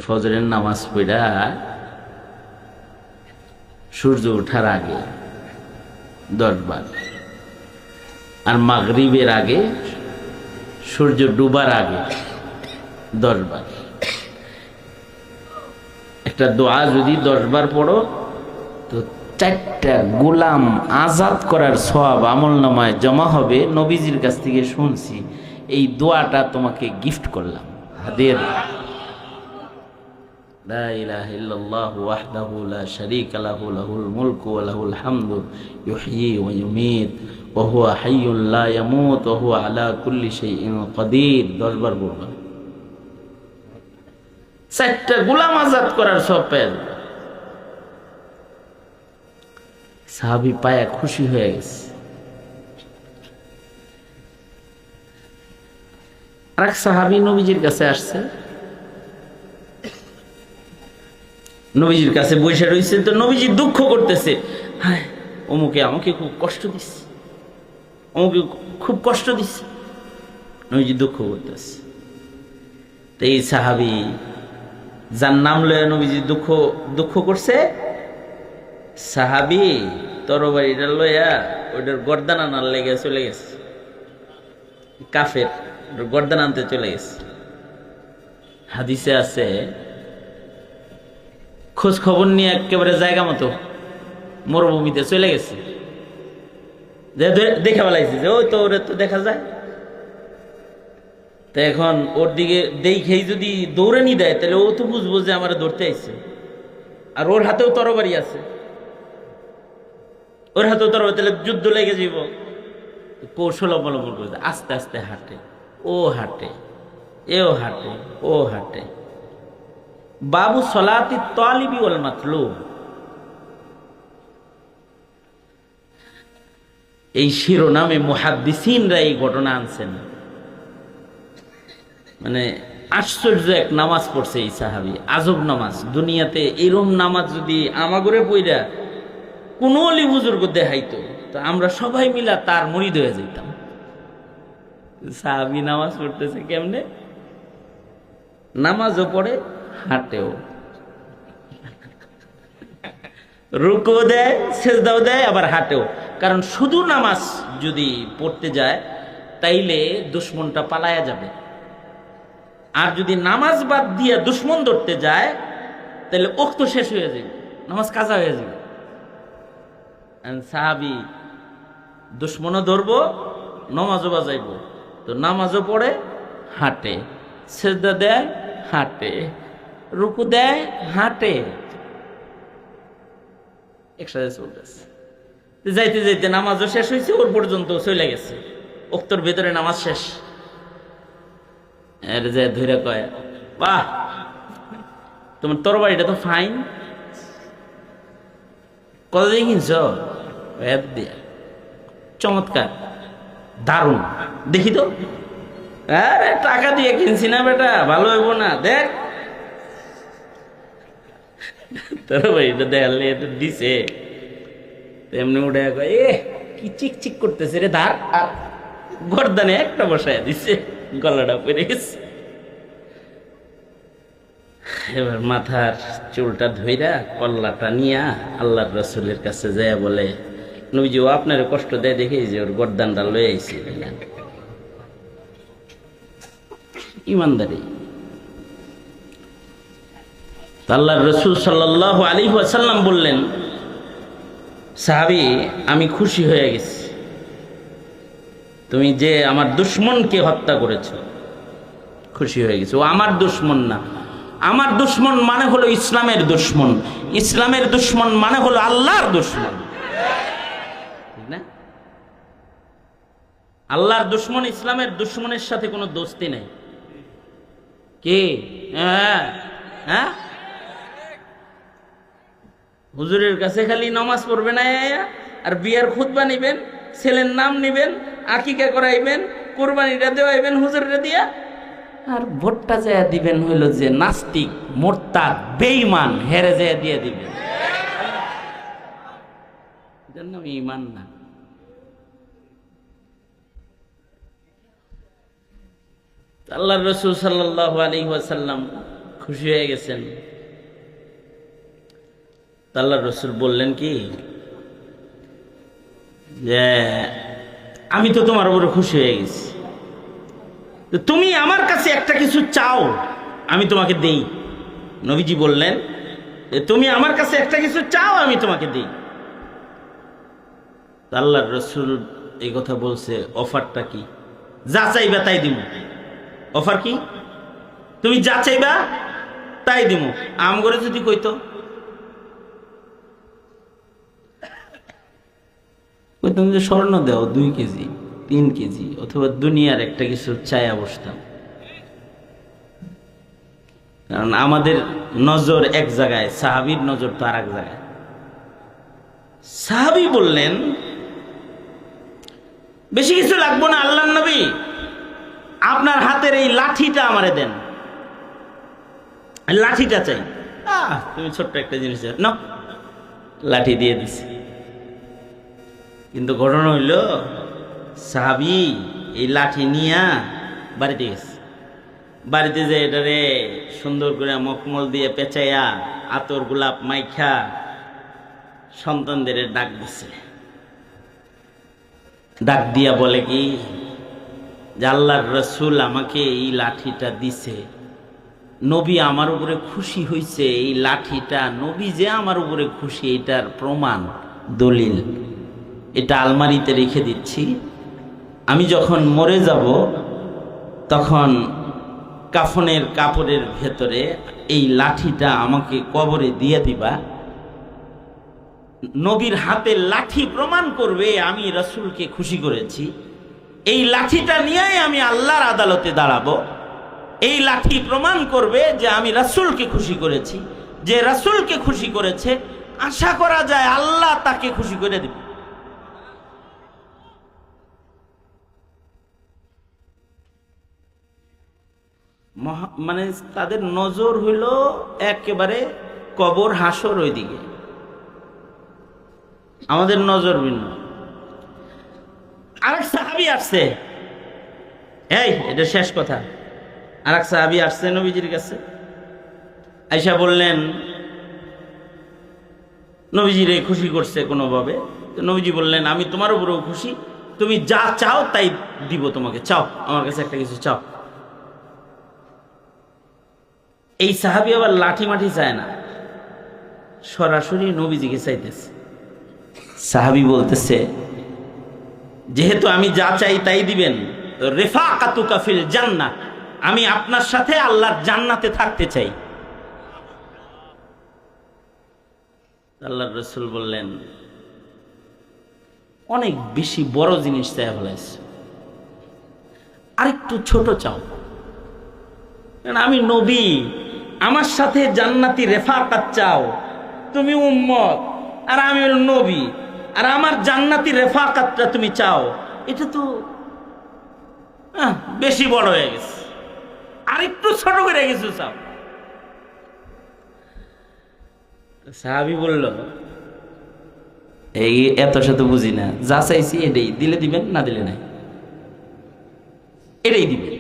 ফজরের নামাজ পড়া সূর্য ওঠার আগে 10 বার, আর মাগরিবের আগে সূর্য ডুবার আগে 10 বার। একটা দোয়া যদি 10 বার পড়ো তো 4টা গোলাম আজাদ করার সওয়াব আমলনামায় জমা হবে। নবীজির কাছ থেকে শুনছি, এই দোয়াটা তোমাকে গিফট করলাম, হাদিয়া দিলাম। লা ইলাহা ইল্লাল্লাহু ওয়াহদাহু লা শারীকা লাহু লাহুল মুলকু ওয়া লাহুল হামদু ইউহয়ী ওয়া ইউমীত ওয়া হুয়া হাইয়্যুন লা ইয়ামুত ওয়া হুয়া আলা কুল্লি শাইইন কাদির। 10 বার পড়বা, 4টা গোলাম আজাদ করার সওয়াব পেয়ে যাবে। সাহাবী পায়া খুশি হয়ে গেছে। আরেক সাহাবী নবীজির কাছে আসছে, নবীজির কাছে বসে রয়েছে, তো নবীজি দুঃখ করতেছে, হায় অমুকে আমাকে খুব কষ্ট দিচ্ছে, অমুকে খুব কষ্ট দিচ্ছে। নবীজি দুঃখ করতেছে। তো এই সাহাবী যার নাম লয়ে নবীজি দুঃখ করছে, সাহাবী তরবারিটা লইয়া ওইটার গর্দান আনার লেগে চলে গেছে। কাফের গর্দান আনতে চলে গেছে। হাদিসে আছে, খোঁজ খবর নিয়ে একেবারে জায়গা মতো মরুভূমিতে চলে গেছে। দেখে বেলাইছে যে ওই তো ওরে তো দেখা যায়। তো এখন ওর দিকে দেখেই যদি দৌড়ানি দেয় তাহলে ও তো বুঝবো যে আমার ধরতে আইছে, আর ওর হাতেও তরবারি আছে, ওর হাতেও তরবারি, তাহলে যুদ্ধ লেগে যাব। কৌশল অবলম্বন করছে, আস্তে আস্তে হাঁটে, ও হাঁটে, এও হাঁটে, ও হাঁটে। বাবু সলাতি তালিবি ওয়াল মাতলুব, এই শিরোনামে মুহাদ্দিসিনরা এই ঘটনা আনছেন। মানে আশ্চর্য এক নামাজ পড়ছে এই সাহাবী, আজব নামাজ। দুনিয়াতে এরম নামাজ যদি আমাগরে পইরা কোন অলি বুজুর্গ দেখাইতো তো আমরা সবাই মিলা তার মুরিদ হয়ে যেতাম। সাহাবী নামাজ পড়তেছে কেমনে? নামাজও পড়ে, হাঁটেও, রুকু দেয়, সেজদাও দেয়, আবার হাঁটেও। কারণ শুধু নামাজ যদি পড়তে যায় তাইলে দুশ্মনটা পালায়া যাবে, আর যদি নামাজ বাদ দিয়ে দুশ্মন ধরতে যায় তাহলে ওক্ত শেষ হয়ে যাবে, নামাজ কাজা হয়ে যাবে। সাহাবী দুশ্মনও ধরবো, নামাজও বাজাইব, তো নামাজও পড়ে, হাঁটে, সেজদা দেয়, হাঁটে, রুকু দেয়, হাঁটে, একসাথে চলতেছে। যাইতে যাইতে নামাজও শেষ হয়েছে, ওর পর্যন্ত চলে গেছে, ওক্তর ভেতরে নামাজ শেষ। এর যে ধরে কয়, বাহ তোমার তরবারিটা তো ফাইন, কত দিয়ে কিনছ? দিয়া, চমৎকার, দারুণ, দেখি তো। আরে টাকা দিয়ে কিনছি না বেটা, ভালো হইব না, দেখ। তরবারিটা দেখালে তো দিছে, তেমনি উঠে কয়, এ কি চিকচিক করতেছে রে ধার, আর গর্দানে একটা বসায় দিছে, গলাটা পড়ে গেছে। এবার মাথার চুলটা ধইরা কল্লাটা নিয়া আল্লাহর রাসূলের কাছে যায় বলে, নবীজি ও আপনার কষ্ট দেয় দেখে যে ওর গর্দানটা লয়ে আইছে। ইমানদারি। আল্লাহর রাসূল সাল্লাল্লাহু আলাইহি ওয়াসাল্লাম বললেন, সাহাবী আমি খুশি হয়ে গেছি, তুমি যে আমার দুশমনকে হত্যা করেছো, খুশি হয়ে গেছে। ও আমার দুশমন না, আমার দুশমন মানে হলো ইসলামের দুশমন, ইসলামের দুশমন মানে হলো আল্লাহর দুশমন, ঠিক না? আল্লাহর দুশমন ইসলামের দুশমনের সাথে কোনো দোস্তি নেই। কে? হ্যাঁ হ্যাঁ, হুজুরের কাছে খালি নামাজ পড়বে না আর বিয়ার খুতবা নিবেন, ছেলের নাম নিবেন, আকিকা করাইবেন, কোরবানিটা দেওয়াইবেন হুজুরে দিয়া, আর ভোটটা যায় দিবেন হইল যে নাস্তিক, মোরতাদ, বেঈমান, হেরে যায় দিয়ে দিবেন। এটার নাম ঈমান না। আল্লাহর রাসূল সাল্লাল্লাহু আলাইহি ওয়াসাল্লাম খুশি হয়ে গেছেন। আল্লাহর রাসূল বললেন কি যে আমি তো তোমার উপরে খুশি হয়ে গেছি, তুমি আমার কাছে একটা কিছু চাও আমি তোমাকে দেই। নবীজি বললেন তুমি আমার কাছে একটা কিছু চাও আমি তোমাকে দেই। আল্লাহর রাসূল এই কথা বলছে, অফারটা কি? যা চাইবা তাই দিব। অফার কি? তুমি যা চাইবা তাই দিব। আম করে যদি কইতো, কইতাম যে স্বর্ণ দাও 2 কেজি 3 কেজি, অথবা দুনিয়ার একটা কিছু চাইয়া বসতাম। কারণ আমাদের নজর এক জায়গায়, সাহাবীর নজর তো আর এক জায়গায়। সাহাবী বললেন বেশি কিছু লাগবো না আল্লাহর নবী, আপনার হাতের এই লাঠিটা আমারে দেন, লাঠিটা চাই। তুমি ছোট্ট একটা জিনিস না, লাঠি দিয়ে দিছি। কিন্তু ঘটনা হইল সাহাবী এই লাঠি নিয়া বাড়িতে গেছে। বাড়িতে যে এটারে সুন্দর করে মখমল দিয়ে পেঁচাইয়া আতর গোলাপ মাইখা সন্তানদের ডাক দিছে। ডাক দিয়া বলে কি যে আল্লাহর রাসূল আমাকে এই লাঠিটা দিছে, নবী আমার উপরে খুশি হইছে, এই লাঠিটা নবী যে আমার উপরে খুশি এটার প্রমাণ, দলিল। এটা আলমারিতে রেখে দিচ্ছি, আমি যখন মরে যাব তখন কাফনের কাপড়ের ভেতরে এই লাঠিটা আমাকে কবরে দিয়ে দিবা। নবীর হাতে লাঠি প্রমাণ করবে আমি রাসূলকে খুশি করেছি। এই লাঠিটা নিয়েই আমি আল্লাহর আদালতে দাঁড়াবো। এই লাঠি প্রমাণ করবে যে আমি রাসূলকে খুশি করেছি। যে রাসূলকে খুশি করেছে আশা করা যায় আল্লাহ তাকে খুশি করে দেবে। মানে তাদের নজর হইল একেবারে কবর হাসর ওইদিকে, আমাদের নজর ভিন্ন। আরেক সাহাবী আসছে, এই এটা শেষ কথা। আরেক সাহাবী আসছে নবীজির কাছে, আয়েশা বললেন নবীজিরে খুশি করছে কোনোভাবে। নবীজি বললেন আমি তোমার উপরেও খুশি, তুমি যা চাও তাই দিব তোমাকে, চাও আমার কাছে একটা কিছু চাও। এই সাহাবী আবার লাঠি মাটি চায় না, সরাসরি নবীজিকে চাইতেছে। সাহাবী বলতেছে যেহেতু আমি যা চাই তাই দিবেন, রিফাকাতুকা ফিল জান্নাহ, আমি আপনার সাথে আল্লাহর জান্নাতে থাকতে চাই। আল্লাহর রাসূল বললেন অনেক বেশি বড় জিনিস চাই ফেলাইছে, আরেকটু ছোট চাও। কারণ আমি নবী, আমার সাথে জান্নাতি রেফাকাত চাও। তুমি উম্মত আর আমি হল নবী, আর আমার জান্নাতি রেফাকাতটা তুমি চাও, এটা তো বেশি বড় হয়ে গেছে, আরেকটু ছোট করে গেছো চাও। সাহাবী বলল এই এত শত বুঝি না, যা চাইছি এটাই, দিলে দিবেন না দিলে নাই, এটাই দিবেন।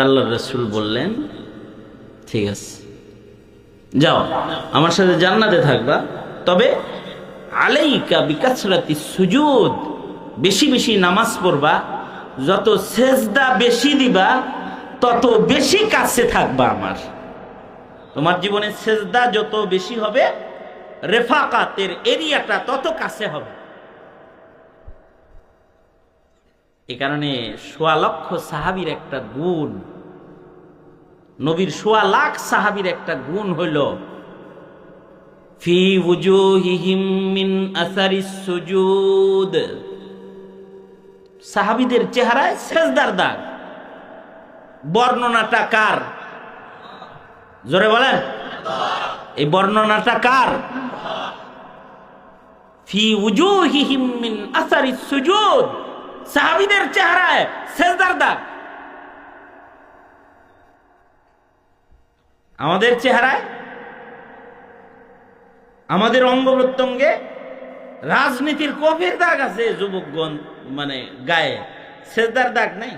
আল্লাহর রাসূল বললেন ঠিক আছে যাও আমার সাথে জান্নাতে থাকবা, তবে আলাইকা বিকাসরাতি সুজুদ, বেশি বেশি নামাজ পড়বা, যত সেজদা বেশি দিবা তত বেশি কাছে থাকবা আমার। তোমার জীবনে সেজদা যত বেশি হবে রেফাকাতের এরিয়াটা তত কাছে হবে। এ কারণে ১.৫ লক্ষ সাহাবীর একটা গুণ, নবীর ১.৫ লাখ সাহাবীর একটা গুণ হইল ফি উজুহিহিম মিন আসারিস সুজুদ, সাহাবীদের চেহারায় সেজদার দাগ। বর্ণনাটা কার? জোরে বলেন, এই বর্ণনাটা কার? ফি উজুহিহিম মিন আসারিস সুজুদ, সাহাবীদের চেহারায় সেজদার দাগ। আমাদের চেহারায়, আমাদের অঙ্গ প্রত্যঙ্গে রাজনীতির কফের দাগ আছে, যুবকগণ মানে গায়ে সেজদার দাগ নাই।